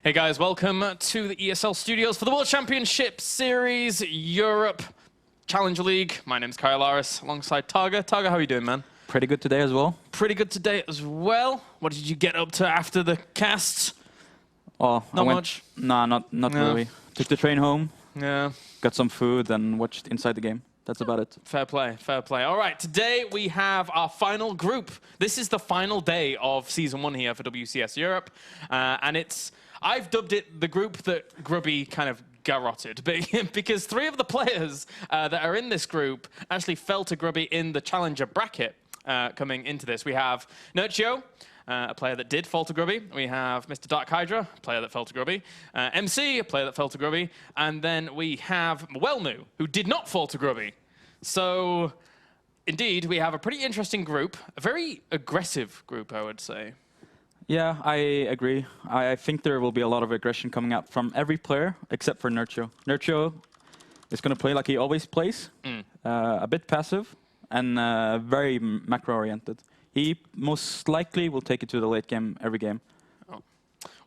Hey guys, welcome to the ESL studios for the World Championship Series Europe Challenge League. My name's Kyle Laris alongside Targa. Targa, how are you doing, man? Pretty good today as well. Pretty good today as well. What did you get up to after the cast? Oh, Not much? Nah, not No. really. Took the train home, Yeah. got some food, and watched Inside the Game. That's about it. Fair play, fair play. All right, today we have our final group. This is the final day of Season 1 here for WCS Europe, and I've dubbed it the group that Grubby kind of garroted, because three of the players that are in this group actually fell to Grubby in the Challenger bracket coming into this. We have Nerchio, a player that did fall to Grubby. We have Mr. DarkHydra, a player that fell to Grubby. MC, a player that fell to Grubby. And then we have Wellnu, who did not fall to Grubby. So, indeed, we have a pretty interesting group. A very aggressive group, I would say. Yeah, I agree. I think there will be a lot of aggression coming out from every player except for Nerchio. Nerchio is going to play like he always plays, a bit passive and very macro-oriented. He most likely will take it to the late game every game. Oh.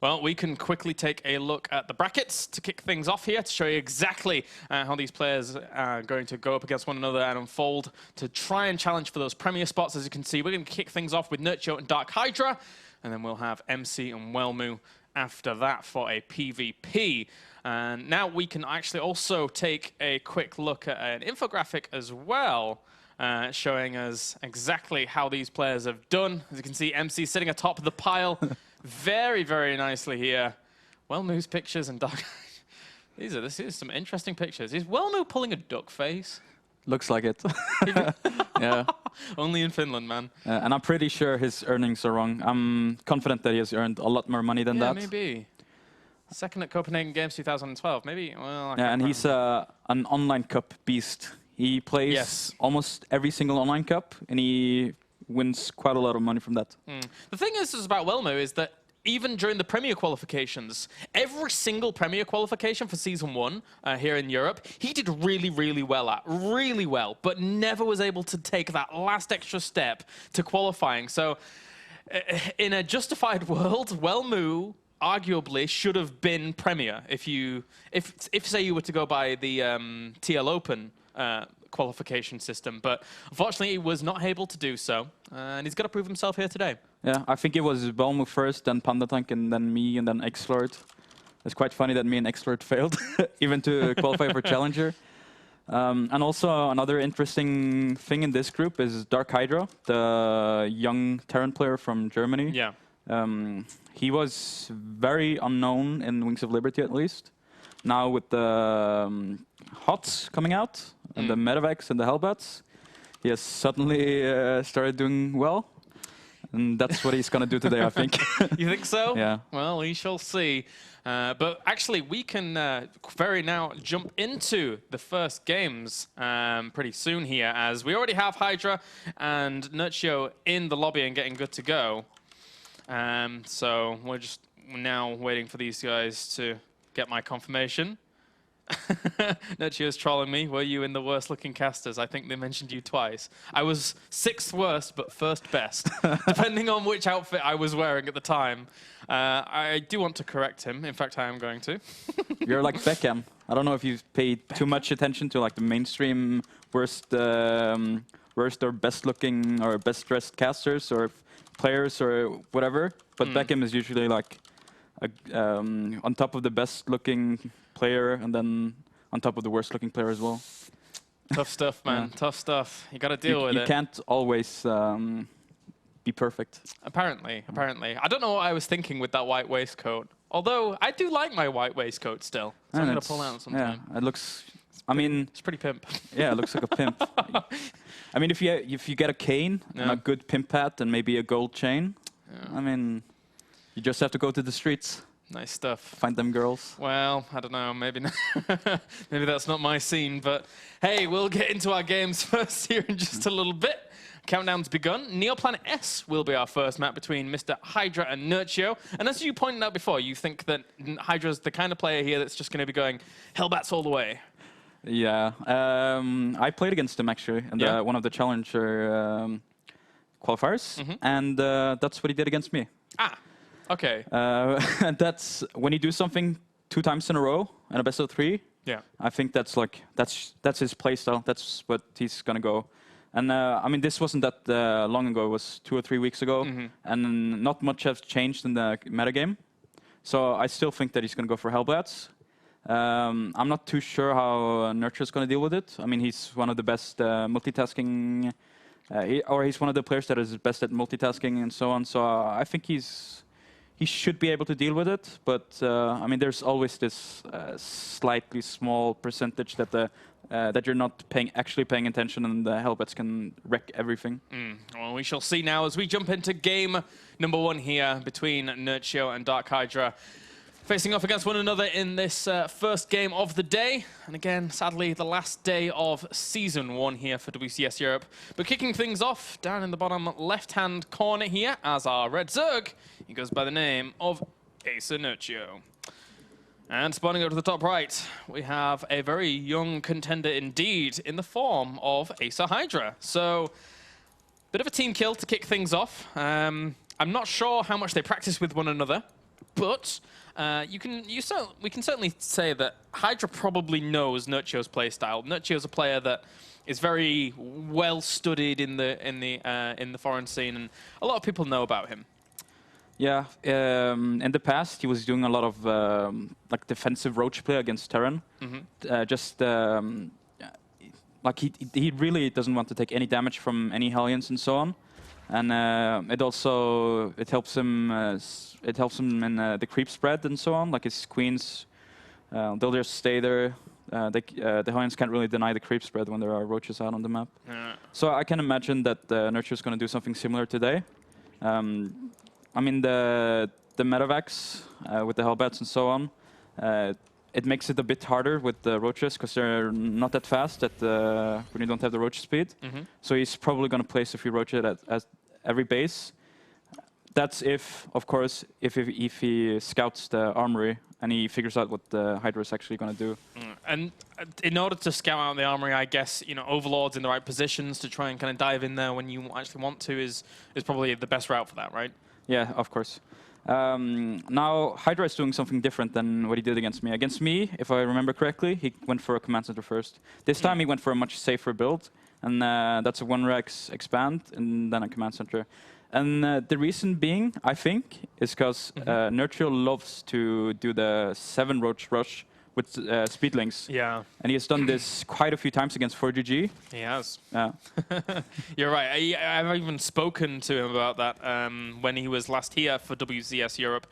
Well, we can quickly take a look at the brackets to kick things off here to show you exactly how these players are going to go up against one another and unfold to try and challenge for those premier spots. As you can see, we're going to kick things off with Nerchio and DarkHydra, and then we'll have MC and Wellmu after that for a PvP. And now we can actually also take a quick look at an infographic as well, showing us exactly how these players have done. As you can see, MC sitting atop of the pile very, very nicely here. Wellmu's pictures and Dark. This is some interesting pictures. Is Wellmu pulling a duck face? Looks like it. Yeah. Only in Finland, man. And I'm pretty sure his earnings are wrong. I'm confident that he has earned a lot more money than that. Yeah, maybe. Second at Copenhagen Games 2012. Maybe, well, Yeah, and he's an online cup beast. He plays almost every single online cup, and he wins quite a lot of money from that. The thing is about Wellmu is that even during the Premier qualifications, every single Premier qualification for Season 1 here in Europe, he did really, really well at. Really well, but never was able to take that last extra step to qualifying. So in a justified world, Wellmu arguably should have been Premier if say you were to go by the TL Open qualification system, but unfortunately he was not able to do so, and he's got to prove himself here today. Yeah, I think it was Wellmu first, then Pandatank, and then me, and then Xlord. It's quite funny that me and Xlord failed, even to qualify for Challenger. And also another interesting thing in this group is DarkHydra, the young Terran player from Germany. Yeah. He was very unknown in Wings of Liberty, at least. Now with the HOTS coming out, and the Medevacs and the Hellbats, he has suddenly started doing well. And that's what he's going to do today, I think. You think so? Yeah. Well, we shall see. But actually, we can very now jump into the first games pretty soon here, as we already have Hydra and Nerchio in the lobby and getting good to go. So we're just now waiting for these guys to get my confirmation. Nerchio's trolling me. Were you in the worst looking casters? I think they mentioned you twice. I was 6th worst, but 1st best, depending on which outfit I was wearing at the time. I do want to correct him. In fact, I am going to. You're like Beckham. I don't know if you've paid too much attention to like the mainstream worst or best looking or best dressed casters or players or whatever, but Beckham is usually like on top of the best looking player, and then on top of the worst looking player as well. Tough stuff, man. Yeah. Tough stuff. You got to deal with it. You can't always be perfect. Apparently. I don't know what I was thinking with that white waistcoat. Although I do like my white waistcoat still. So I'm gonna pull out sometime. Yeah, it looks. I mean, it's pretty pimp. Yeah, it looks like a pimp. I mean, if you get a cane and a good pimp hat and maybe a gold chain, I mean, you just have to go to the streets. Nice stuff. Find them girls. Well, I don't know. Maybe maybe that's not my scene. But hey, we'll get into our games first here in just a little bit. Countdown's begun. Neoplanet S will be our first map between Mr. Hydra and Nerchio. And as you pointed out before, you think that Hydra's the kind of player here that's just going to be going Hellbats all the way. Yeah. I played against him actually in one of the Challenger qualifiers, and that's what he did against me. Ah. Okay. That's when you do something 2 times in a row in a best of 3. Yeah. I think that's his playstyle. That's what he's gonna go. And I mean, this wasn't that long ago. It was 2 or 3 weeks ago, and not much has changed in the metagame. So I still think that he's gonna go for Hellblats. I'm not too sure how Nerchio is gonna deal with it. I mean, he's one of the best multitasking, he's one of the players that is best at multitasking and so on. So I think he should be able to deal with it, but I mean, there's always this slightly small percentage that that you're not actually paying attention, and the Hellbats can wreck everything. Well, we shall see now as we jump into game number 1 here between Nerchio and DarkHydra, facing off against one another in this first game of the day. And again, sadly, the last day of Season 1 here for WCS Europe. But kicking things off down in the bottom left-hand corner here as our Red Zerg. He goes by the name of Acer Nerchio. And spawning up to the top right, we have a very young contender indeed in the form of Acer Hydra. So, bit of a team kill to kick things off. I'm not sure how much they practice with one another, but we can certainly say that Hydra probably knows Nerchio's playstyle. Nerchio's a player that is very well studied in the foreign scene, and a lot of people know about him. Yeah, in the past he was doing a lot of like defensive roach play against Terran. Like he really doesn't want to take any damage from any Hellions and so on, and it helps him in the creep spread and so on. Like his queens, they'll just stay there. The Hellions can't really deny the creep spread when there are roaches out on the map. So I can imagine that Nerchio is going to do something similar today. I mean, the Metavacs with the Hellbats and so on, it makes it a bit harder with the roaches because they're not that fast when you don't have the roach speed. So he's probably going to place a few roaches at every base. That's of course, if he scouts the armory and he figures out what the Hydra is actually going to do. And in order to scout out the armory, I guess, Overlords in the right positions to try and kind of dive in there when you actually want to is probably the best route for that, right? Yeah, of course. Now, Hydra is doing something different than what he did against me. Against me, if I remember correctly, he went for a command center first. This time he went for a much safer build, and that's a 1-Rex expand and then a command center. And the reason being, I think, is because Nerchio loves to do the 7 roach rush with speedlings. Yeah. And he has done this quite a few times against 4GG. He has. Yeah. You're right. I've even spoken to him about that when he was last here for WCS Europe,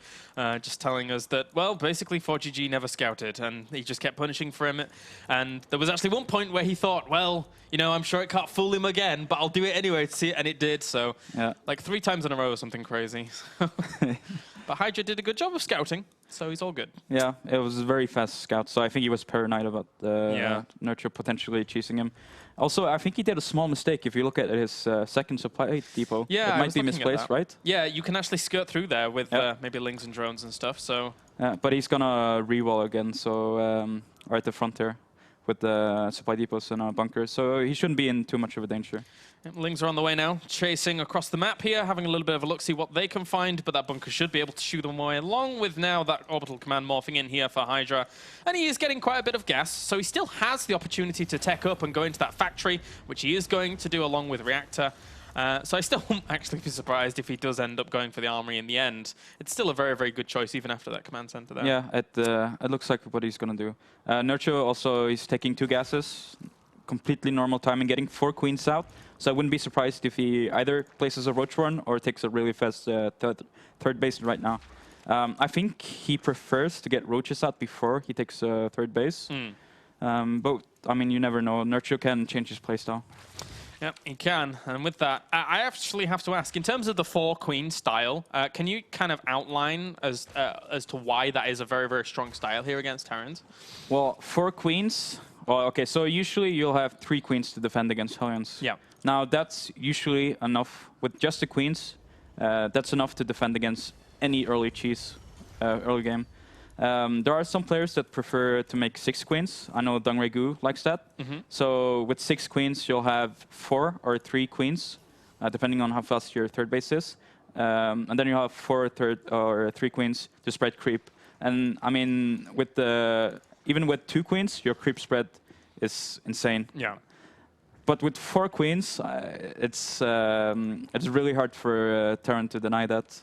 just telling us that, well, basically 4GG never scouted, and he just kept punishing for him. And there was actually one point where he thought, well, I'm sure it can't fool him again, but I'll do it anyway to see it, and it did. So, like 3 times in a row or something crazy. But Hydra did a good job of scouting, so he's all good. Yeah, it was a very fast scout, so I think he was paranoid about Nerchio potentially cheesing him. Also, I think he did a small mistake. If you look at his second supply depot, it might be misplaced, right? Yeah, you can actually skirt through there with maybe lings and drones and stuff. So. But he's gonna re-wall again, so right at the front there, with the supply depots and a bunker. So he shouldn't be in too much of a danger. Lings are on the way now, chasing across the map here, having a little bit of a look, see what they can find, but that bunker should be able to shoo them away, along with now that orbital command morphing in here for Hydra. And he is getting quite a bit of gas, so he still has the opportunity to tech up and go into that factory, which he is going to do along with Reactor. So I still won't actually be surprised if he does end up going for the armory in the end. It's still a very, very good choice, even after that command center there. Yeah, it looks like what he's going to do. Nerchio also is taking 2 gases, completely normal timing, getting 4 queens out. So I wouldn't be surprised if he either places a roach run or takes a really fast third base right now. I think he prefers to get roaches out before he takes third base. But, I mean, you never know. Nerchio can change his playstyle. Yep, he can. And with that, I actually have to ask, in terms of the 4-queen style, can you kind of outline as to why that is a very, very strong style here against Terrans? Well, 4 queens... Well, okay, so usually you'll have 3 queens to defend against Hellions. Yeah. Now, that's usually enough. With just the queens, that's enough to defend against any early cheese, early game. There are some players that prefer to make 6 queens. I know Gu likes that. So with 6 queens, you'll have 4 or 3 queens, depending on how fast your third base is. and then you have 3 queens to spread creep. And I mean, with even with 2 queens, your creep spread is insane. Yeah. But with 4 queens, it's really hard for Terran to deny that.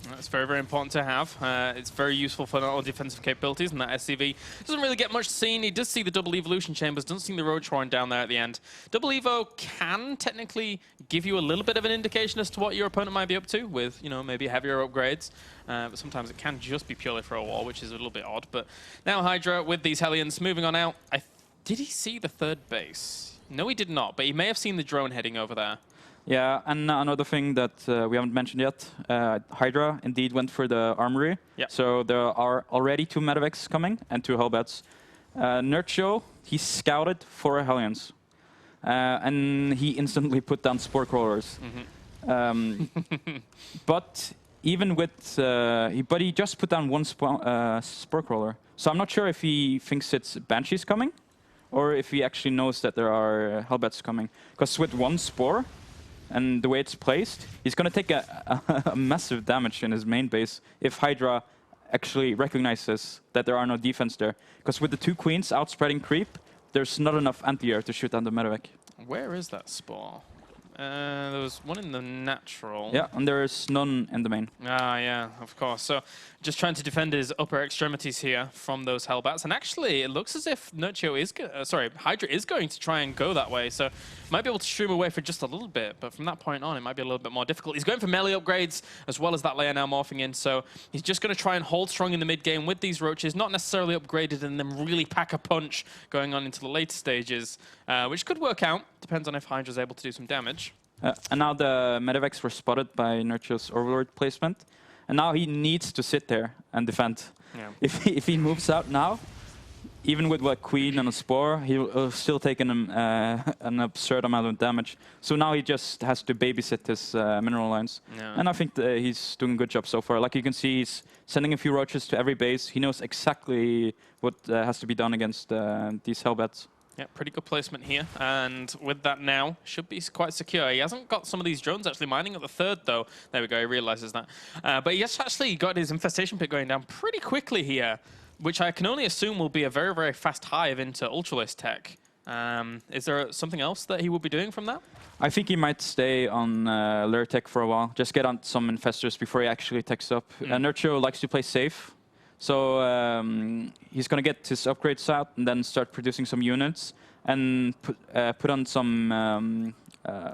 That's very, very important to have. It's very useful for not only defensive capabilities, and that SCV doesn't really get much seen. He does see the double evolution chambers, doesn't see the road shrine down there at the end. Double evo can technically give you a little bit of an indication as to what your opponent might be up to with, you know, maybe heavier upgrades. But sometimes it can just be purely for a wall, which is a little bit odd. But now Hydra with these Hellions moving on out. Did he see the 3rd base? No, he did not, but he may have seen the drone heading over there. Yeah, and another thing that we haven't mentioned yet, Hydra indeed went for the armory. Yep. So there are already 2 medevacs coming and 2 Hellbats. Nerchio, he scouted 4 Hellions. And he instantly put down Spore Crawlers. But even with... but he just put down 1 Spore Crawler. So I'm not sure if he thinks it's Banshees coming, or if he actually knows that there are Hellbats coming. Because with 1 Spore, and the way it's placed, he's going to take a massive damage in his main base if Hydra actually recognizes that there are no defense there. Because with the 2 queens outspreading creep, there's not enough anti-air to shoot down the medevac. Where is that spore? There was one in the natural. Yeah, and there is none in the main. Ah, yeah, of course. So just trying to defend his upper extremities here from those Hellbats. And actually, it looks as if Nerchio is, Hydra is going to try and go that way. So might be able to stream away for just a little bit. But from that point on, it might be a little bit more difficult. He's going for melee upgrades as well as that layer now morphing in. So he's just going to try and hold strong in the mid game with these roaches, not necessarily upgraded and then really pack a punch going on into the later stages, which could work out. Depends on if Hydra's able to do some damage. And now the medevacs were spotted by Nerchio's Overlord placement. And now he needs to sit there and defend. Yeah. If he moves out now, even with a queen and a spore, he'll still take an absurd amount of damage. So now he just has to babysit his mineral lines. Yeah. And I think he's doing a good job so far. Like you can see, he's sending a few roaches to every base. He knows exactly what has to be done against these Hellbats. Yeah, pretty good placement here, and with that now, should be quite secure. He hasn't got some of these drones actually mining at the 3rd, though. There we go, he realizes that. But he has actually got his infestation pit going down pretty quickly here, which I can only assume will be a very, very fast hive into Ultralisk tech. Is there something else that he will be doing from that? I think he might stay on Lure Tech for a while, just get on some infestors before he actually techs up. Nerchio likes to play safe. So he's going to get his upgrades out and then start producing some units and put on some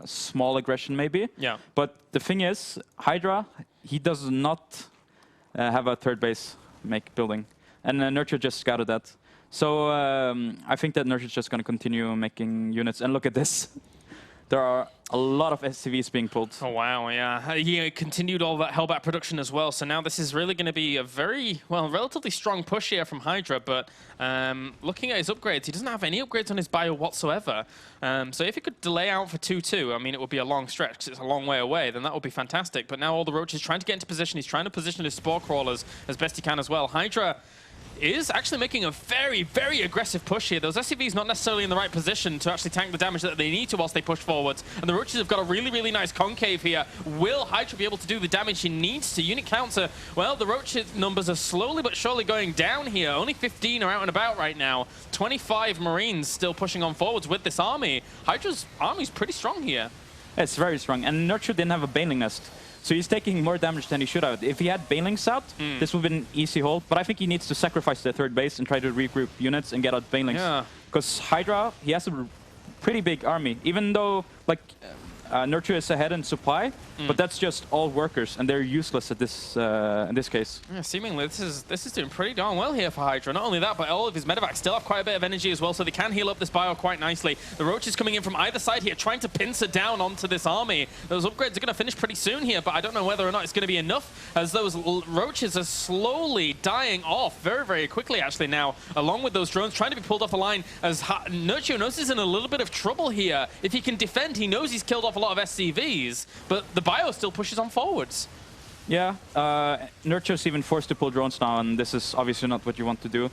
small aggression maybe. Yeah. But the thing is, Hydra, he does not have a 3rd base building. And Nerchio just scouted that. So I think that Nerchio's just going to continue making units. And look at this. There are a lot of SCVs being pulled. Oh, wow, yeah. He continued all that Hellbat production as well, so now this is really going to be a very, well, relatively strong push here from Hydra, but looking at his upgrades, he doesn't have any upgrades on his bio whatsoever. So if he could delay out for 2-2, I mean, it would be a long stretch because it's a long way away, then that would be fantastic. But now all the roaches trying to get into position. He's trying to position his Spore Crawlers as best he can as well. Hydra is actually making a very, very aggressive push here. Those SCVs not necessarily in the right position to actually tank the damage that they need to whilst they push forwards. And the roaches have got a really, really nice concave here. Will Hydra be able to do the damage he needs to? Unit counter, well, the roach numbers are slowly but surely going down here. Only 15 are out and about right now. 25 Marines still pushing on forwards with this army. Hydra's army's pretty strong here. It's very strong. And Nerchio didn't have a Baneling Nest. So he's taking more damage than he should have. If he had Banelings out, this would have been an easy hold. But I think he needs to sacrifice the 3rd base and try to regroup units and get out Banelings. Yeah. Because Hydra, he has a pretty big army. Even though, like, Nerchio is ahead in supply, but that's just all workers, and they're useless at this in this case. Yeah, seemingly this is doing pretty darn well here for Hydra. Not only that, but all of his medevacs still have quite a bit of energy as well, so they can heal up this bio quite nicely. The roaches coming in from either side here, trying to pincer down onto this army. Those upgrades are going to finish pretty soon here, but I don't know whether or not it's going to be enough, as those roaches are slowly dying off very, very quickly actually now, along with those drones trying to be pulled off the line, as Nerchio knows he's in a little bit of trouble here. If he can defend, he knows he's killed off a lot of SCVs, but the bio still pushes on forwards. Yeah, Nerchio's even forced to pull drones now, and this is obviously not what you want to do.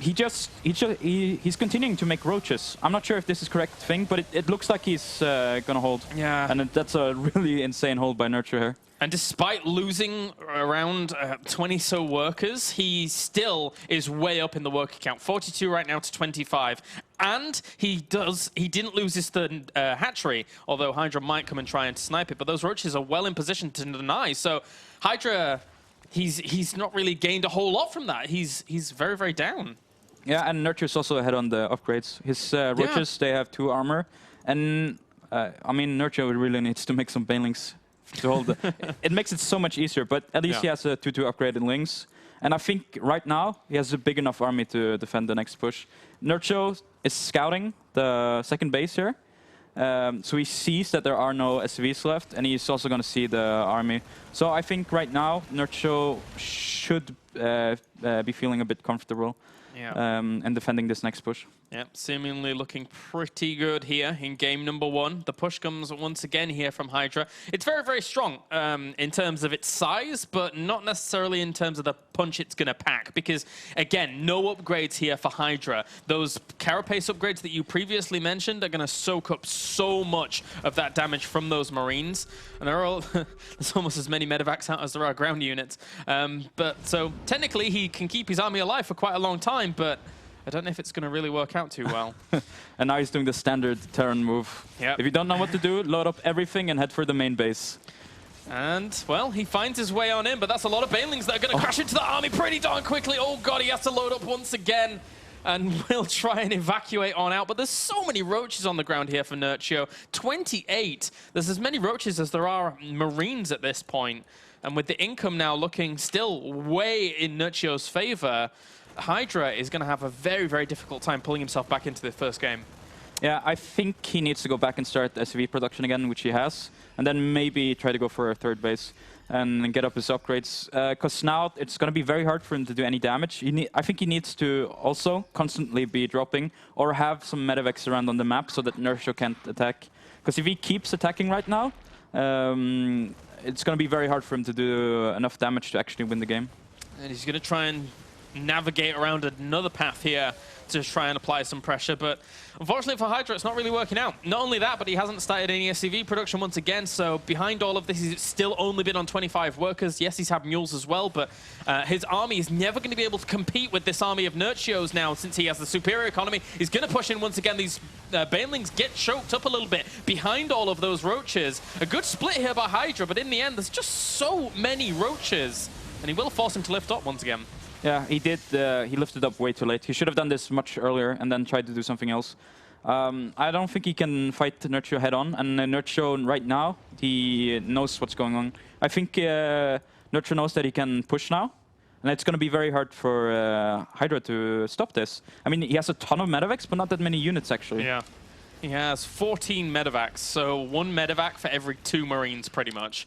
he's continuing to make roaches. I'm not sure if this is correct thing, but it looks like he's gonna hold. Yeah. And that's a really insane hold by Nerchio here. And despite losing around 20 so workers, he still is way up in the worker count. 42 right now to 25. And he didn't lose his third hatchery, although Hydra might come and try and snipe it. But those roaches are well in position to deny. So Hydra, he's not really gained a whole lot from that. He's very, very down. Yeah, and Nerchio's also ahead on the upgrades. His roaches, they have 2 armor. And I mean, Nerchio really needs to make some banelings to hold it makes it so much easier, but at least he has a 2/2 upgraded lings. And I think right now he has a big enough army to defend the next push. Nerchio is scouting the second base here. So he sees that there are no SCVs left, and he's also going to see the army. So I think right now Nerchio should be feeling a bit comfortable and defending this next push. Yep, seemingly looking pretty good here in game number 1. The push comes once again here from Hydra. It's very, very strong in terms of its size, but not necessarily in terms of the punch it's going to pack. Because, again, no upgrades here for Hydra. Those carapace upgrades that you previously mentioned are going to soak up so much of that damage from those Marines. And there are there's almost as many medevacs out as there are ground units. So technically he can keep his army alive for quite a long time, but I don't know if it's going to really work out too well. And now he's doing the standard Terran move. Yep. If you don't know what to do, load up everything and head for the main base. And, well, he finds his way on in, but that's a lot of banelings that are going to crash into the army pretty darn quickly. Oh, God, he has to load up once again. And we'll try and evacuate on out. But there's so many roaches on the ground here for Nerchio. 28. There's as many roaches as there are Marines at this point. And with the income now looking still way in Nerchio's favor, Hydra is going to have a very, very difficult time pulling himself back into the first game. Yeah, I think he needs to go back and start SCV production again, which he has, and then maybe try to go for a third base and get up his upgrades. Because now it's going to be very hard for him to do any damage. I think he needs to also constantly be dropping or have some medevacs around on the map so that Nerchio can't attack. Because if he keeps attacking right now, it's going to be very hard for him to do enough damage to actually win the game. And he's going to try and navigate around another path here to try and apply some pressure, but unfortunately for Hydra, it's not really working out. Not only that, but he hasn't started any SCV production once again, so behind all of this, he's still only been on 25 workers. Yes, he's had mules as well, but his army is never going to be able to compete with this army of Nerchios now, since he has the superior economy. He's going to push in once again. These banelings get choked up a little bit behind all of those roaches. A good split here by Hydra, but in the end, there's just so many roaches, and he will force him to lift up once again. Yeah, he did. He lifted up way too late. He should have done this much earlier and then tried to do something else. I don't think he can fight Nerchio head-on, and Nerchio right now, he knows what's going on. I think Nerchio knows that he can push now, and it's going to be very hard for Hydra to stop this. I mean, he has a ton of medevacs, but not that many units, actually. Yeah. He has 14 medevacs, so 1 medevac for every 2 Marines, pretty much,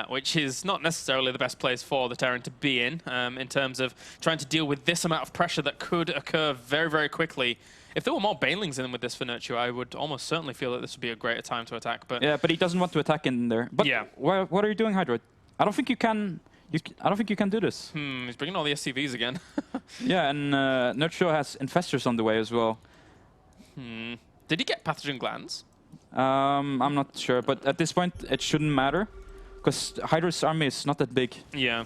which is not necessarily the best place for the Terran to be in terms of trying to deal with this amount of pressure that could occur very, very quickly. If there were more banelings in with this for Nerchio, I would almost certainly feel that this would be a greater time to attack. But yeah, but he doesn't want to attack in there. But yeah. What are you doing, Hydra? I don't think you can. I don't think you can do this. He's bringing all the SCVs again. Yeah, and Nerchio has infestors on the way as well. Did he get pathogen glands? I'm not sure, but at this point it shouldn't matter, because Hydra's army is not that big. Yeah.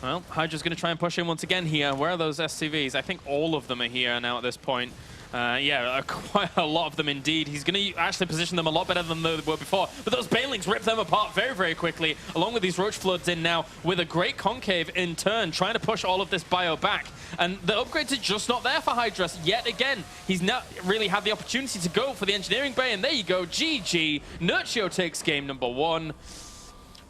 Well, Hydra's going to try and push in once again here. Where are those SCVs? I think all of them are here now at this point. Yeah, quite a lot of them indeed. He's going to actually position them a lot better than they were before. But those banelings rip them apart very, very quickly, along with these roach floods in now, with a great concave in turn, trying to push all of this bio back. And the upgrades are just not there for Hydra yet again. He's not really had the opportunity to go for the engineering bay, and there you go, GG. Nerchio takes game number 1.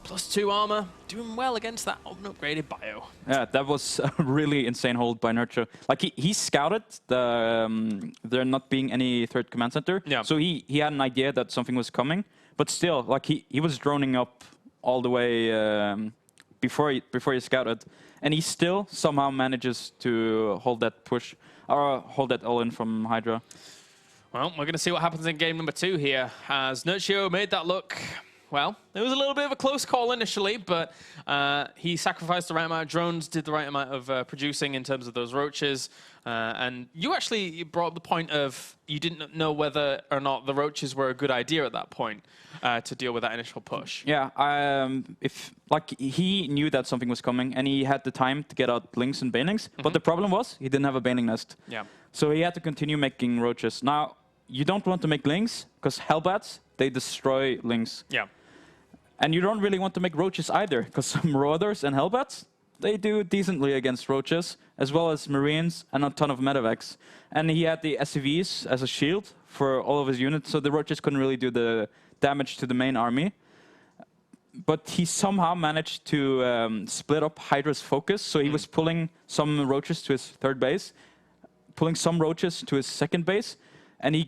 +2 armor, doing well against that unupgraded bio. Yeah, that was a really insane hold by Nerchio. Like, he scouted there not being any third command center. Yeah. So he had an idea that something was coming, but still, like, he was droning up all the way before he scouted, and he still somehow manages to hold that push, or hold that all in from Hydra. Well, we're going to see what happens in game number 2 here, as Nerchio made that look well, it was a little bit of a close call initially, but he sacrificed the right amount of drones, did the right amount of producing in terms of those roaches. And you actually brought up the point of you didn't know whether or not the roaches were a good idea at that point to deal with that initial push. Yeah, he knew that something was coming, and he had the time to get out lings and banelings. But the problem was he didn't have a baneling nest. Yeah. So he had to continue making roaches. Now, you don't want to make lings, because hellbats, they destroy lings. Yeah. And you don't really want to make roaches either, because marauders and hellbats, they do decently against roaches, as well as marines and a ton of medevacs. And he had the SCVs as a shield for all of his units, so the roaches couldn't really do the damage to the main army. But he somehow managed to split up Hydra's focus, so he was pulling some roaches to his third base, pulling some roaches to his second base, and he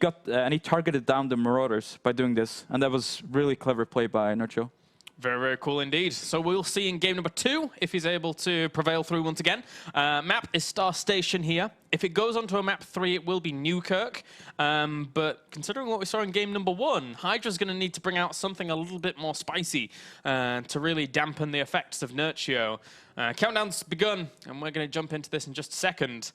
targeted down the marauders by doing this, and that was really clever play by Nerchio. Very, very cool indeed. So we'll see in game number 2 if he's able to prevail through once again. Map is Star Station here. If it goes onto a map 3, it will be Newkirk. But considering what we saw in game number 1, Hydra's going to need to bring out something a little bit more spicy to really dampen the effects of Nerchio. Countdown's begun, and we're going to jump into this in just a second.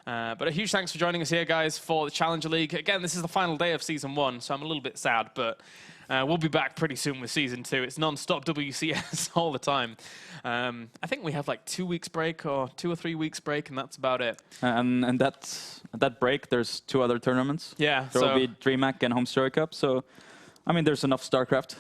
But a huge thanks for joining us here, guys, for the Challenger League. Again, this is the final day of Season 1, so I'm a little bit sad, but we'll be back pretty soon with Season 2. It's non-stop WCS all the time. I think we have like 2 weeks break or 2 or 3 weeks break, and that's about it. And that break, there's 2 other tournaments. Yeah. There will be DreamHack and Home Story Cup, so, I mean, there's enough StarCraft.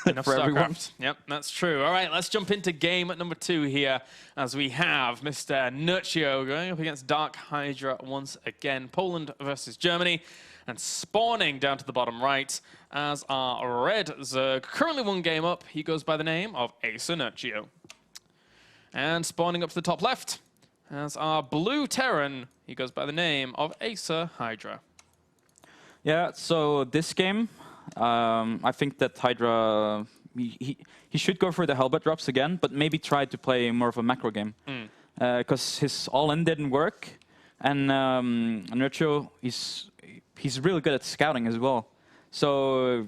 Enough for everyone. StarCraft. Yep, that's true. All right, let's jump into game number 2 here as we have Mr. Nerchio going up against DarkHydra once again. Poland versus Germany. And spawning down to the bottom right as our red Zerg, currently 1 game up. He goes by the name of Acer Nerchio. And spawning up to the top left as our blue Terran, he goes by the name of Acer Hydra. Yeah, so this game, I think that Hydra, he should go for the Hellbat drops again, but maybe try to play more of a macro game. Because his all-in didn't work, and Nerchio, he's really good at scouting as well. So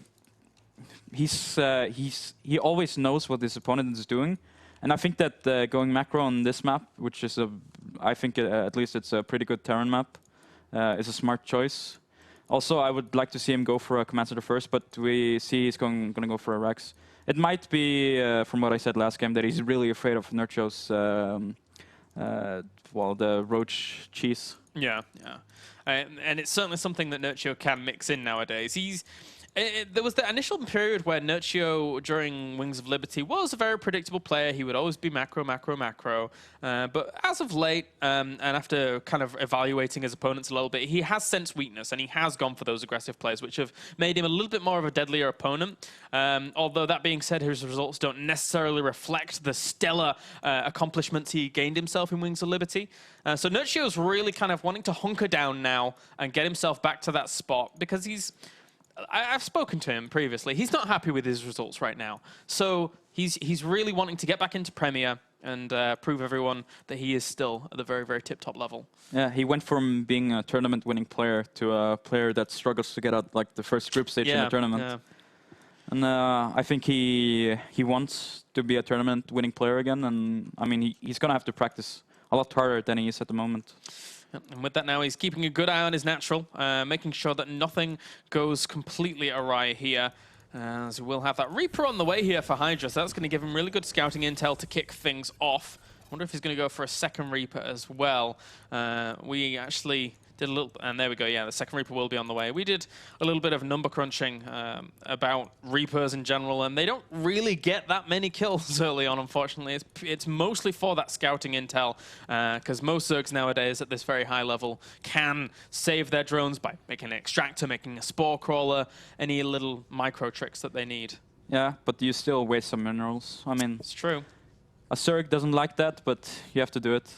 he always knows what his opponent is doing. And I think that going macro on this map, which is I think at least it's a pretty good Terran map, is a smart choice. Also, I would like to see him go for a Command Center first, but we see he's going to go for a Rex. It might be, from what I said last game, that he's really afraid of Nerchio's, the roach cheese. Yeah, yeah. And it's certainly something that Nerchio can mix in nowadays. There was the initial period where Nerchio, during Wings of Liberty, was a very predictable player. He would always be macro, macro, macro. But as of late, and after kind of evaluating his opponents a little bit, he has sensed weakness, and he has gone for those aggressive plays, which have made him a little bit more of a deadlier opponent. Although, that being said, his results don't necessarily reflect the stellar accomplishments he gained himself in Wings of Liberty. So Nerchio's really kind of wanting to hunker down now and get himself back to that spot, because I've spoken to him previously. He's not happy with his results right now. So he's really wanting to get back into Premier and prove everyone that he is still at the very, very tip-top level. Yeah, he went from being a tournament-winning player to a player that struggles to get out like the first group stage in the tournament. Yeah. And I think he wants to be a tournament-winning player again. And I mean, he's going to have to practice a lot harder than he is at the moment. And with that now, he's keeping a good eye on his natural, making sure that nothing goes completely awry here. As we'll have that Reaper on the way here for Hydra, so that's going to give him really good scouting intel to kick things off. I wonder if he's going to go for a second Reaper as well. We actually did a little, and there we go, yeah, the second Reaper will be on the way. We did a little bit of number crunching about Reapers in general, and they don't really get that many kills early on, unfortunately. It's mostly for that scouting intel, because most Zergs nowadays at this very high level can save their drones by making an extractor, making a spore crawler, any little micro tricks that they need. Yeah, but you still waste some minerals. I mean, it's true. A Zerg doesn't like that, but you have to do it.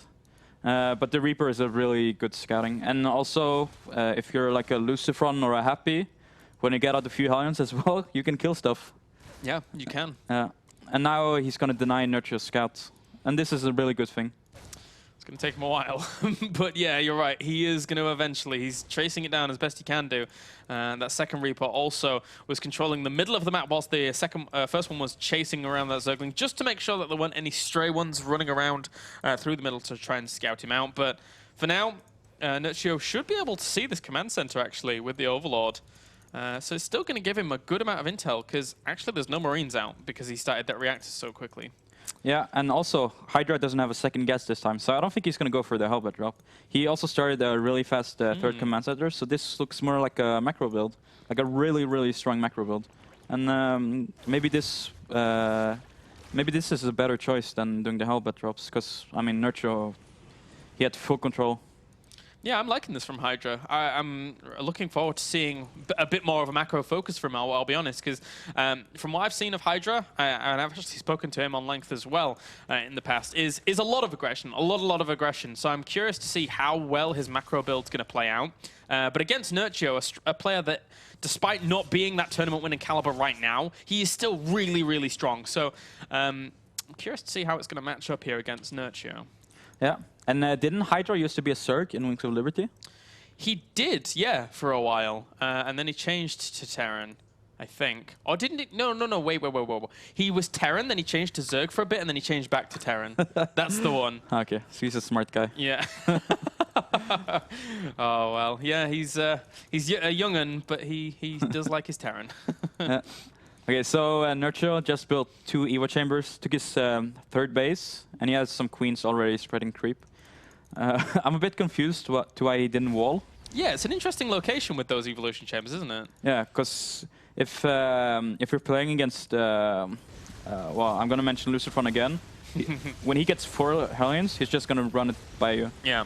But the Reaper is a really good scouting. And also, if you're like a Lucifron or a Happy, when you get out a few Hellions as well, you can kill stuff. Yeah, you can. And now he's going to deny Nerchio's scouts. And this is a really good thing. going to take him a while. But yeah, you're right. He is going to eventually. He's tracing it down as best he can do. That second Reaper also was controlling the middle of the map whilst the first one was chasing around that Zergling just to make sure that there weren't any stray ones running around through the middle to try and scout him out. But for now, Nerchio should be able to see this command center actually with the Overlord. So it's still going to give him a good amount of intel because actually there's no Marines out because he started that reactor so quickly. Yeah, and also Hydra doesn't have a second guess this time, so I don't think he's going to go for the helmet drop. He also started a really fast third command center, so this looks more like a macro build, like a really, really strong macro build. And maybe this is a better choice than doing the helmet drops, because I mean Nerchio, he had full control. Yeah, I'm liking this from Hydra. I'm looking forward to seeing a bit more of a macro focus from him, I'll be honest, because from what I've seen of Hydra, and I've actually spoken to him on length as well in the past, is a lot of aggression, a lot of aggression. So I'm curious to see how well his macro build's going to play out. But against Nerchio, a player that, despite not being that tournament-winning caliber right now, he is still really, really strong. So I'm curious to see how it's going to match up here against Nerchio. Yeah. And didn't Hydra used to be a Zerg in Wings of Liberty? He did, yeah, for a while. And then he changed to Terran, I think. Or didn't he? No, wait. He was Terran, then he changed to Zerg for a bit, and then he changed back to Terran. That's the one. Okay, so he's a smart guy. Yeah. Oh, well, yeah, he's a young'un, but he does like his Terran. Yeah. Okay, so Nerchio just built 2 Evo chambers, took his third base, and he has some queens already spreading creep. I'm a bit confused to why he didn't wall. Yeah, it's an interesting location with those evolution chambers, isn't it? Yeah, because if you're playing against, well, I'm gonna mention Lucifron again. When he gets 4 Hellions, he's just gonna run it by you. Yeah.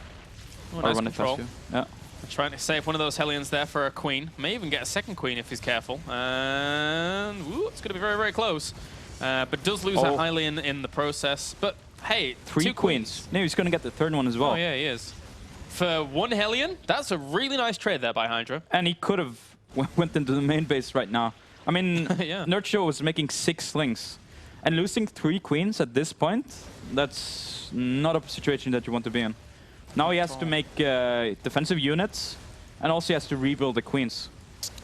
Oh, or nice run control. it past you. Yeah. Trying to save one of those Hellions there for a queen. May even get a second queen if he's careful. And ooh, it's going to be very, very close. But does lose that highly in the process. But hey, 3 queens. No, he's going to get the third one as well. Oh yeah, he is. For 1 Hellion, that's a really nice trade there by Hydra. And he could have went into the main base right now. I mean, yeah. Nerchio was making 6 slings. And losing 3 queens at this point, that's not a situation that you want to be in. Now he has to make defensive units, and also he has to rebuild the queens.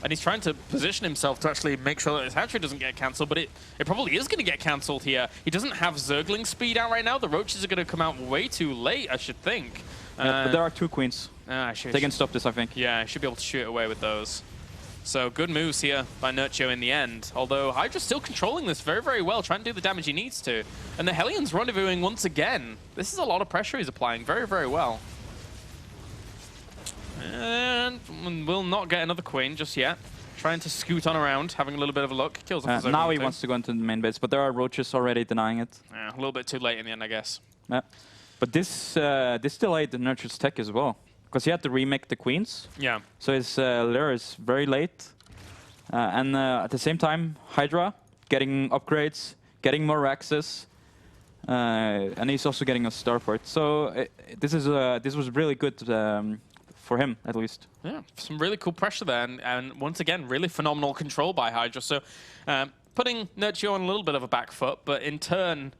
And he's trying to position himself to actually make sure that his hatchery doesn't get cancelled, but it probably is going to get cancelled here. He doesn't have Zergling speed out right now. The roaches are going to come out way too late, I should think. Yeah, but there are 2 queens. They can stop this, I think. Yeah, I should be able to shoot away with those. So good moves here by Nerchio in the end. Although Hydra's still controlling this very, very well, trying to do the damage he needs to. And the Hellions rendezvousing once again. This is a lot of pressure he's applying very, very well. And will not get another queen just yet. Trying to scoot on around, having a little bit of a look. Kills off his now he wants to go into the main base, but there are roaches already denying it. Yeah, a little bit too late in the end, I guess. Yeah. But this delayed the Nerchio's tech as well. Because he had to remake the queens. Yeah. So his lair is very late. And at the same time, Hydra getting upgrades, getting more access. And he's also getting a starport. So this was really good for him, at least. Yeah, some really cool pressure there. And once again, really phenomenal control by Hydra. So putting Nerchio on a little bit of a back foot, but in turn...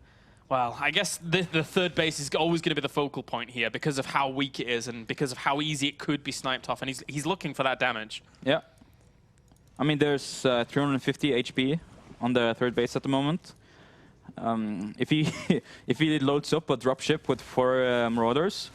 Well, I guess the third base is always going to be the focal point here because of how weak it is and because of how easy it could be sniped off, and he's looking for that damage. Yeah. I mean, there's 350 HP on the third base at the moment. If he loads up a dropship with 4 Marauders,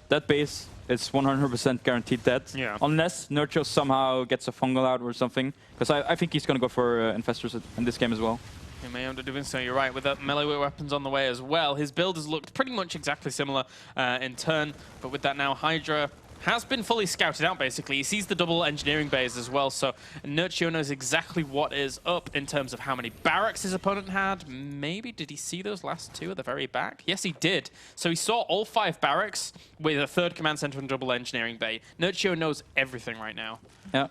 that base is 100% guaranteed dead. Yeah. Unless Nerchio somehow gets a fungal out or something. Because I think he's going to go for Infestors in this game as well. He may end up doing so, you're right, with that melee weapons on the way as well. His build has looked pretty much exactly similar in turn, but with that now, Hydra has been fully scouted out, basically. He sees the double engineering bays as well, so Nerchio knows exactly what is up in terms of how many barracks his opponent had. Maybe, did he see those last 2 at the very back? Yes, he did. So he saw all 5 barracks with a 3rd command center and double engineering bay. Nerchio knows everything right now. Yeah.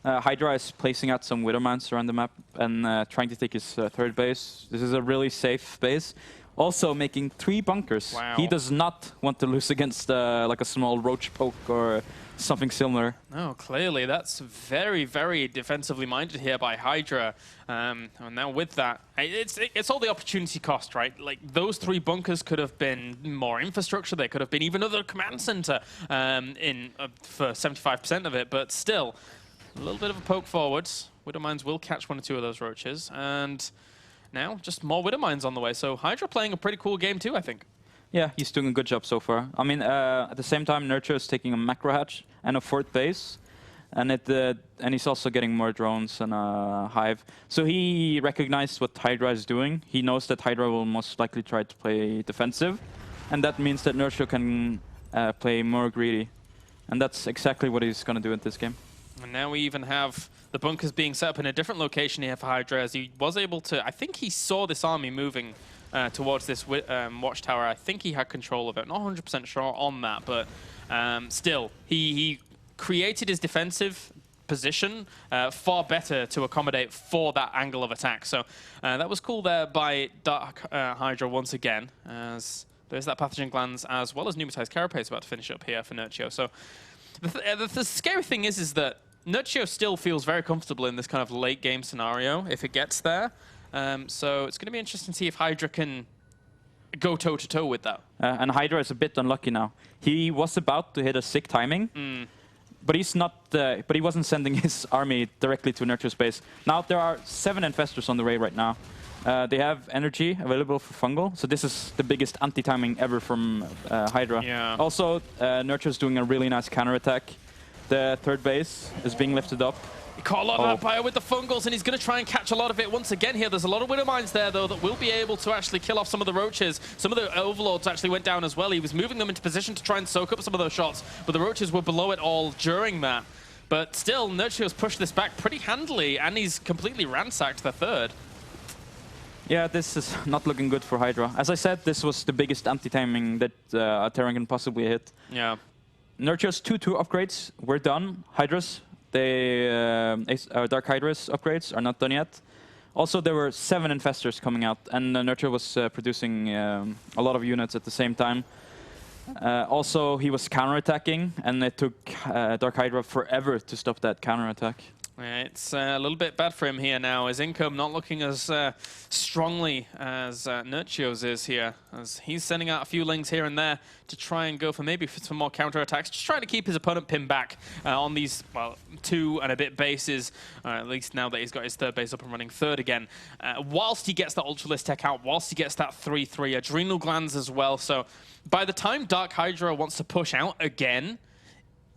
Hydra is placing out some Widowmounts around the map and trying to take his 3rd base. This is a really safe base. Also making 3 bunkers. Wow. He does not want to lose against like a small roach poke or something similar. No, clearly that's very, very defensively minded here by Hydra. And now with that, it's all the opportunity cost, right? Like those 3 bunkers could have been more infrastructure. They could have been even another command center for 75% of it. But still, a little bit of a poke forwards. Widowmines will catch 1 or 2 of those roaches. And now just more Widowmines on the way. So Hydra playing a pretty cool game too, I think. Yeah, he's doing a good job so far. I mean, at the same time, Nerchio is taking a macro hatch and a 4th base. And he's also getting more drones and a hive. So he recognized what Hydra is doing. He knows that Hydra will most likely try to play defensive. And that means that Nerchio can play more greedy. And that's exactly what he's going to do in this game. And now we even have the bunkers being set up in a different location here for Hydra, as he was able to... I think he saw this army moving towards this watchtower. I think he had control of it. Not 100% sure on that, but still, he created his defensive position far better to accommodate for that angle of attack. So that was cool there by DarkHydra once again, as there's that pathogen glands as well as pneumatized carapace about to finish up here for Nerchio. So the scary thing is that Nerchio still feels very comfortable in this kind of late game scenario if it gets there. So it's going to be interesting to see if Hydra can go toe-to-toe with that. And Hydra is a bit unlucky now. He was about to hit a sick timing, but he's not. But he wasn't sending his army directly to Nerchio's base. Now there are 7 infestors on the way right now. They have energy available for fungal, so this is the biggest anti-timing ever from Hydra. Yeah. Also, Nerchio's doing a really nice counterattack. The 3rd base is being lifted up. He caught a lot of Empire with the fungals, and he's going to try and catch a lot of it once again here. There's a lot of Widowmines there, though, that will be able to actually kill off some of the roaches. Some of the Overlords actually went down as well. He was moving them into position to try and soak up some of those shots, but the roaches were below it all during that. But still, Nerchio's pushed this back pretty handily, and he's completely ransacked the 3rd. Yeah, this is not looking good for Hydra. As I said, this was the biggest anti-timing that a Terran can possibly hit. Yeah. Nerchio's 2-2 upgrades were done. Hydra's, DarkHydra's upgrades are not done yet. Also, there were 7 infestors coming out, and Nerchio was producing a lot of units at the same time. Also, he was counterattacking, and it took DarkHydra forever to stop that counterattack. It's a little bit bad for him here now. His income not looking as strongly as Nerchio's is here, as he's sending out a few lings here and there to try and go for maybe some more counterattacks, just trying to keep his opponent pinned back on these, well, 2 and a bit bases, at least now that he's got his 3rd base up and running 3rd again. Whilst he gets that Ultralisk tech out, whilst he gets that 3-3 adrenal glands as well. So by the time DarkHydra wants to push out again,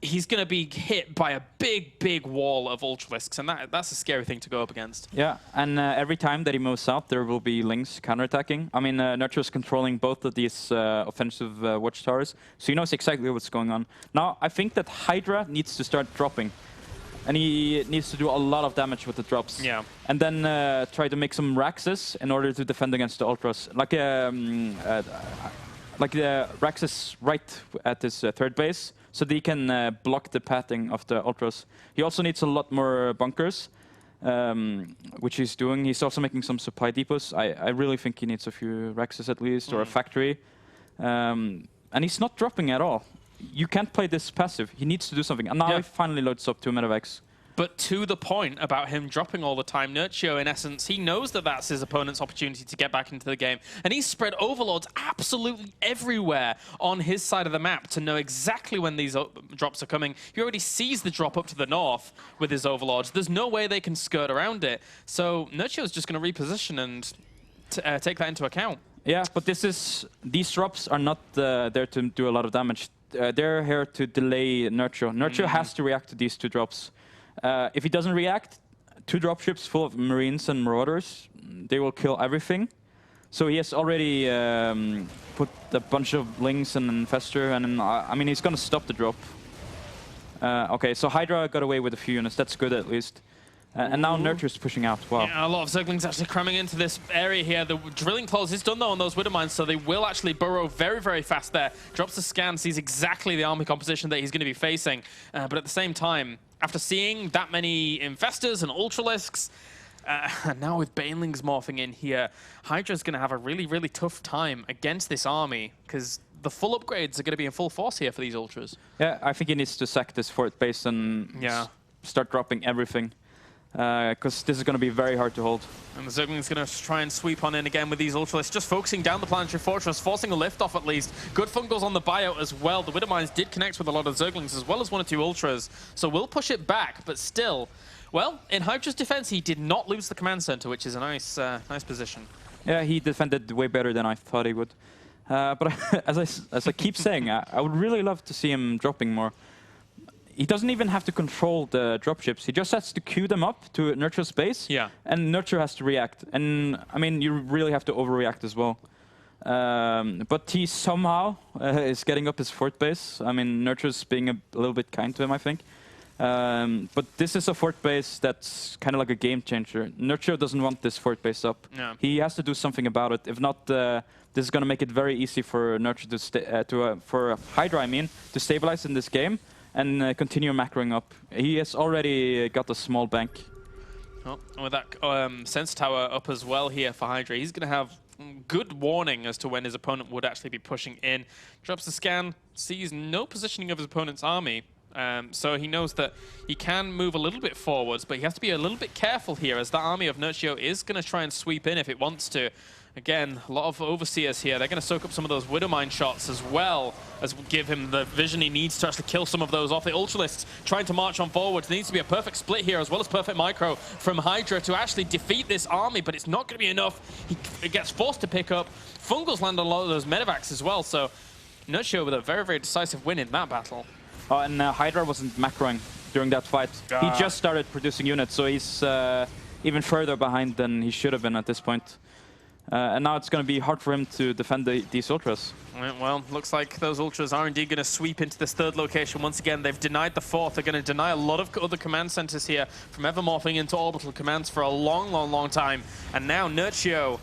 he's going to be hit by a big, big wall of Ultralisks, and that's a scary thing to go up against. Yeah, and every time that he moves out, there will be lings counterattacking. I mean, Nerchio's controlling both of these offensive watchtowers, so he knows exactly what's going on. Now, I think that Hydra needs to start dropping, and he needs to do a lot of damage with the drops. Yeah. And then try to make some Raxes in order to defend against the Ultras. Like the Raxes right at his 3rd base, so they can block the pathing of the Ultras. He also needs a lot more bunkers, which he's doing. He's also making some supply depots. I really think he needs a few Raxes at least, or a factory. And he's not dropping at all. You can't play this passive. He needs to do something. And now he finally loads up 2 medevacs. But to the point about him dropping all the time, Nerchio, in essence, he knows that that's his opponent's opportunity to get back into the game. And he's spread Overlords absolutely everywhere on his side of the map to know exactly when these drops are coming. He already sees the drop up to the north with his Overlords. There's no way they can skirt around it. So Nerchio's just going to reposition and take that into account. Yeah, but these drops are not there to do a lot of damage. They're here to delay Nerchio. Nerchio has to react to these 2 drops. If he doesn't react, 2 dropships full of Marines and Marauders, they will kill everything. So he has already put a bunch of lings and infestor, and I mean, he's going to stop the drop. Okay, so Hydra got away with a few units. That's good, at least. And now Nerchio's pushing out. Wow. Yeah, a lot of Zerglings actually cramming into this area here. The drilling clause is done, though, on those Widowmines, so they will actually burrow very, very fast there. Drops the scan, sees exactly the army composition that he's going to be facing. But at the same time, after seeing that many infestors and Ultralisks, Now with Banelings morphing in here, Hydra's going to have a really, really tough time against this army, because the full upgrades are going to be in full force here for these Ultras. Yeah, I think he needs to sack this fort base and start dropping everything, because this is going to be very hard to hold. And the Zergling's going to try and sweep on in again with these Ultralists, just focusing down the planetary fortress, forcing a lift off at least. Good fungals on the buyout as well. The Widowmines did connect with a lot of Zerglings as well as 1 or 2 Ultras, so we'll push it back, but still... Well, in Hydra's defense, he did not lose the command center, which is a nice position. Yeah, he defended way better than I thought he would. But as I keep saying, I would really love to see him dropping more. He doesn't even have to control the dropships. He just has to queue them up to Nerchio's base, and Nerchio has to react. And, I mean, you really have to overreact as well. But he somehow is getting up his fort base. I mean, Nerchio's being a little bit kind to him, I think. But this is a fort base that's kind of like a game changer. Nerchio doesn't want this fort base up. No. He has to do something about it. If not, this is going to make it very easy for Nerchio to for Hydra, I mean, to stabilize in this game and continue macroing up. He has already got a small bank. Oh, and with that sensor tower up as well here for Hydra, he's going to have good warning as to when his opponent would actually be pushing in. Drops the scan, sees no positioning of his opponent's army. So he knows that he can move a little bit forwards, but he has to be a little bit careful here, as the army of Nerchio is going to try and sweep in if it wants to. Again, a lot of overseers here. They're going to soak up some of those Widowmine shots as well as give him the vision he needs to actually kill some of those off. The Ultralists trying to march on forwards. There needs to be a perfect split here, as well as perfect micro from Hydra to actually defeat this army, but it's not going to be enough. He gets forced to pick up. Fungals land on a lot of those medevacs as well, so Nerchio with a very, very decisive win in that battle. Oh, and Hydra wasn't macroing during that fight. He just started producing units, so he's even further behind than he should have been at this point. And now it's going to be hard for him to defend these Ultras. Well, looks like those Ultras are indeed going to sweep into this 3rd location. Once again, they've denied the 4th. They're going to deny a lot of other command centers here from ever morphing into orbital commands for a long, long, long time. And now Nerchio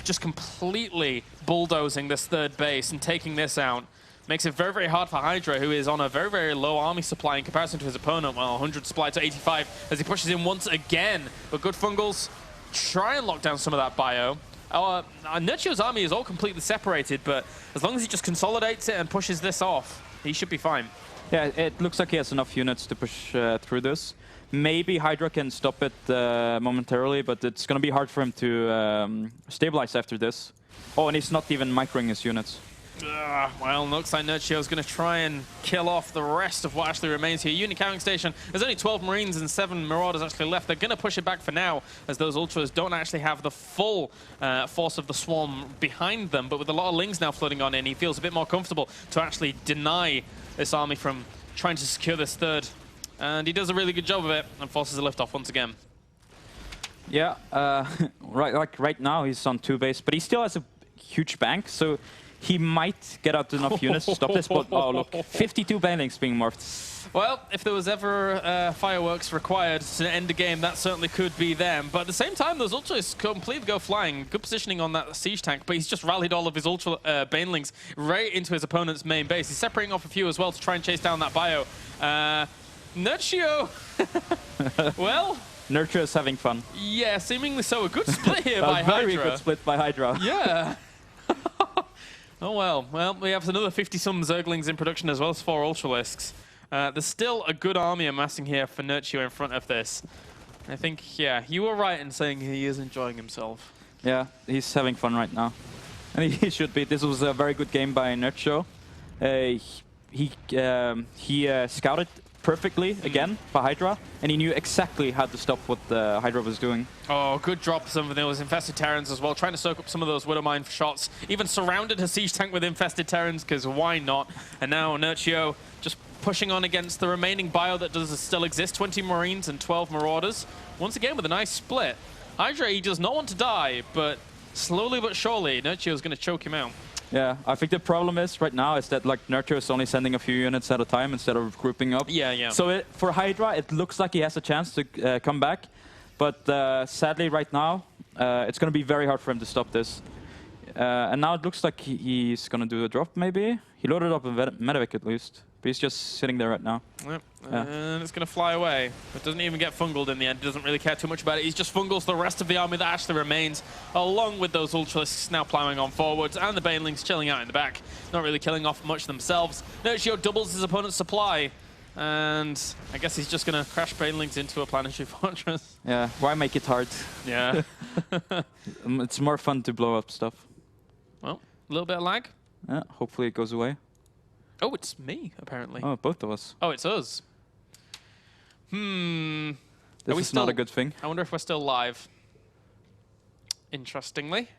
just completely bulldozing this 3rd base and taking this out. Makes it very, very hard for Hydra, who is on a very, very low army supply in comparison to his opponent. Well, 100 supply to 85 as he pushes in once again. But good fungals try and lock down some of that bio. Nerchio's army is all completely separated, but as long as he just consolidates it and pushes this off, he should be fine. Yeah, it looks like he has enough units to push through this. Maybe Hydra can stop it momentarily, but it's going to be hard for him to stabilize after this. Oh, and he's not even microing his units. Well, looks like Nerchio's going to try and kill off the rest of what actually remains here. Unit counting station, there's only 12 Marines and 7 Marauders actually left. They're going to push it back for now, as those Ultras don't actually have the full force of the Swarm behind them. But with a lot of Lings now flooding on in, he feels a bit more comfortable to actually deny this army from trying to secure this 3rd. And he does a really good job of it and forces a liftoff once again. Yeah, right now he's on 2 base, but he still has a huge bank, so he might get out enough units to stop this, but oh look, 52 Banelings being morphed. Well, if there was ever fireworks required to end the game, that certainly could be them. But at the same time, those Ultras completely go flying. Good positioning on that siege tank, but he's just rallied all of his Ultra Banelings right into his opponent's main base. He's separating off a few as well to try and chase down that bio. Nerchio, well... Nerchio is having fun. Yeah, seemingly so. A good split here by Hydra. A very good split by Hydra. Yeah. Oh well. Well, we have another 50-some Zerglings in production as well as 4 Ultralisks. There's still a good army amassing here for Nerchio in front of this. I think, yeah, you were right in saying he is enjoying himself. Yeah, he's having fun right now. And he should be. This was a very good game by Nerchio. He scouted perfectly again for Hydra, and he knew exactly how to stop what Hydra was doing. Oh, good drop some of those infested Terrans as well, trying to soak up some of those Widowmine shots. Even surrounded her siege tank with infested Terrans, because why not? And now Nerchio just pushing on against the remaining bio that does still exist, 20 Marines and 12 Marauders. Once again with a nice split. Hydra, he does not want to die, but slowly but surely, Nerchio is going to choke him out. Yeah, I think the problem is right now is that like Nerchio is only sending a few units at a time instead of grouping up. Yeah. So for Hydra, it looks like he has a chance to come back, but sadly right now, it's going to be very hard for him to stop this. And now it looks like he's going to do a drop maybe. He loaded up a medevac at least. But he's just sitting there right now. Yep. Yeah. And it's going to fly away. It doesn't even get fungled in the end. He doesn't really care too much about it. He just fungles the rest of the army that actually remains, along with those Ultralisks now plowing on forwards, and the Banelings chilling out in the back, not really killing off much themselves. Nerchio doubles his opponent's supply, and I guess he's just going to crash Banelings into a planetary fortress. Yeah, why make it hard? Yeah. It's more fun to blow up stuff. Well, a little bit of lag. Yeah, hopefully it goes away. Oh, it's me, apparently. Oh, both of us. Oh, it's us. This is not a good thing. I wonder if we're still live. Interestingly.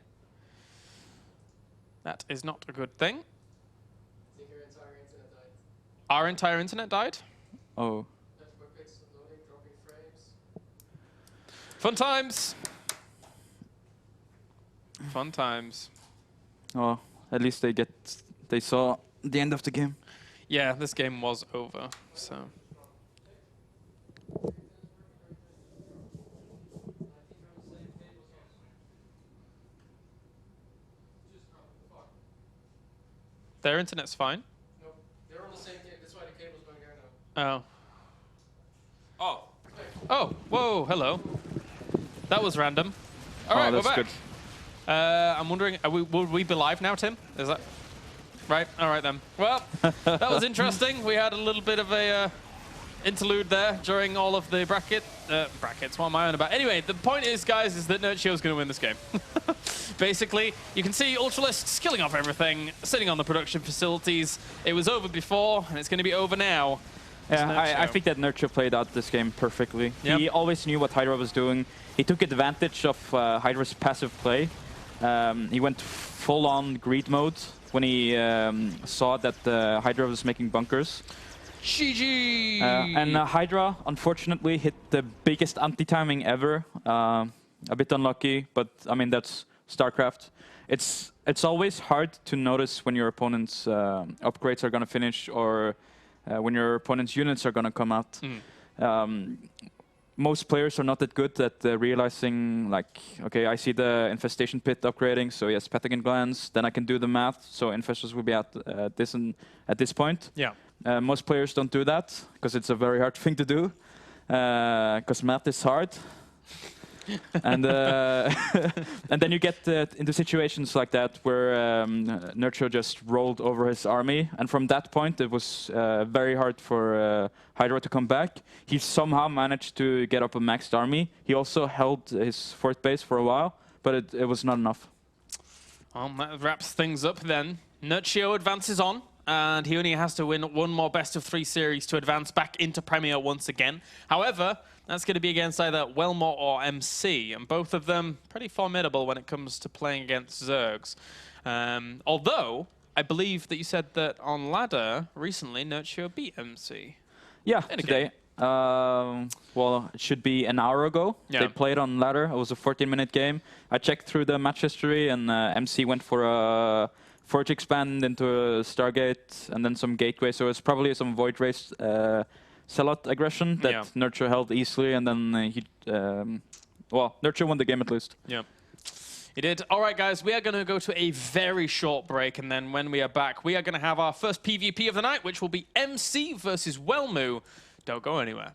That is not a good thing. I think your entire internet died. Our entire internet died? Oh. Network pixel loading, dropping frames. Fun times. Fun times. Oh, at least they saw the end of the game. Yeah, this game was over, so. Their internet's fine. Nope. They're on the same cable. That's why the cable's going there now. Oh. Oh. Oh, whoa, hello. That was random. All right, we're back. Good. I'm wondering, would we be live now, Tim? Is that right? All right then. Well, that was interesting. We had a little bit of a interlude there during all of the brackets. What am I on about? Anyway, the point is, guys, is that Nerchio is going to win this game. Basically, you can see Ultralisks killing off everything, sitting on the production facilities. It was over before, and it's going to be over now. Yeah, I think that Nerchio played out this game perfectly. Yep. He always knew what Hydra was doing. He took advantage of Hydra's passive play. He went full-on greed mode when he saw that Hydra was making bunkers. GG! And Hydra, unfortunately, hit the biggest anti-timing ever. A bit unlucky, but I mean, that's StarCraft. It's always hard to notice when your opponent's upgrades are going to finish or when your opponent's units are going to come out. Most players are not that good at realizing, like, okay, I see the infestation pit upgrading, so yes, pathogen glands, then I can do the math, so infestors will be at this point. Yeah. Most players don't do that, because it's a very hard thing to do, because math is hard. And and then you get into situations like that where Nerchio just rolled over his army, and from that point it was very hard for Hydra to come back. He somehow managed to get up a maxed army. He also held his fort base for a while, but it was not enough. Well, that wraps things up then. Nerchio advances on, and he only has to win one more best-of-3 series to advance back into Premier once again. However, that's going to be against either Wellmore or MC, and both of them pretty formidable when it comes to playing against Zergs. Although, I believe that you said that on ladder, recently, Nerchio beat MC. Yeah, today. Well, it should be an hour ago. Yeah. They played on ladder. It was a 14-minute game. I checked through the match history, and MC went for a Forge Expand into a Stargate, and then some Gateway, so it's probably some Void Race Sellout aggression that Nerchio held easily, and then well, Nerchio won the game at least. Yeah. He did. All right, guys, we are going to go to a very short break, and then when we are back, we are going to have our first PvP of the night, which will be MC versus Wellmoo. Don't go anywhere.